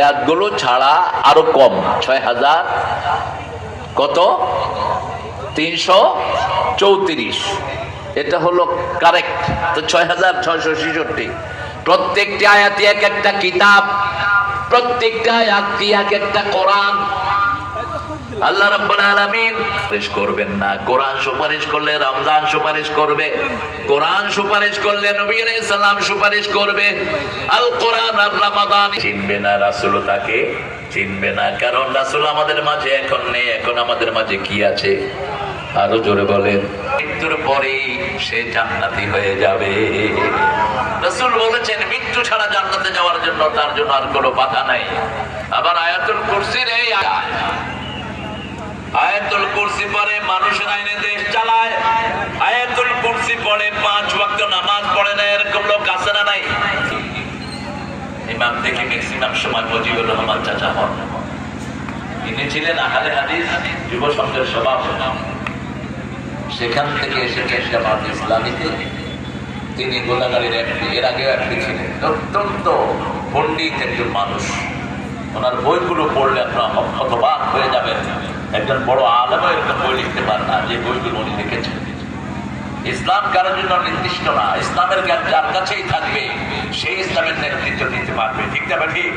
আয়াতগুলো ছাড়া আরো কম ৬,০০০ কত ৩৩৪, এটা হলো কারেক্ট। তো ৬,৬৬৬, প্রত্যেকটি আয়াতি এক একটা কিতাব, প্রত্যেকটা আয়াতি এক একটা কোরআন। আল্লাহ রাব্বুল আলামিন সুপারিশ করবেন না, কোরআন সুপারিশ করলে রমজান সুপারিশ করবে, কোরআন সুপারিশ করলে নবী আলাইহিস সালাম সুপারিশ করবে। আল কোরআন আর রমাদান চিনবে না, রাসূল তাকে চিনবে না, কারণ রাসূল আমাদের মাঝে এখন নেই। এখন আমাদের মাঝে কি আছে? আরো জোরে বলেন। মৃত্যুর পরেই সে জান্নাতি হয়ে যাবে। রাসূল বলেছেন মৃত্যু ছাড়া জান্নাতে যাওয়ার জন্য তার জন্য আর কোনো বাধা নাই। আবার আয়াতুল কুরসির এই আয়াতুল কুরসি পড়ে মানুষের আইনে দেশ চালায়, আয়াতুল কুরসি পড়ে 5 ওয়াক্ত নামাজ পড়ে না, এরকম লোক আছে না নাই? ইমাম থেকে ম্যাক্সিমাম সময় মুজিবুর রহমান চাচা হন। তিনি ছিলেন আহলে হাদিস যুব সংঘের সভাপতি। সেখান থেকে এসেছেন জামাত ইসলামীতে। তিনি গোদাগাড়ির এমপি, এর আগেও এমপি ছিলেন। অত্যন্ত পণ্ডিত একজন মানুষ। ওনার বইগুলো পড়লে আপনারা হতবাক হয়ে যাবেন। একজন বড় আলেমও এরকম বই লিখতে পারেন না যে বইগুলো উনি লিখেছেন। ইসলাম কারোর জন্য নির্দিষ্ট না, ইসলামের জ্ঞান যার কাছেই থাকবে সেই ইসলামের নেতৃত্ব দিতে পারবে। ঠিক না ঠিক?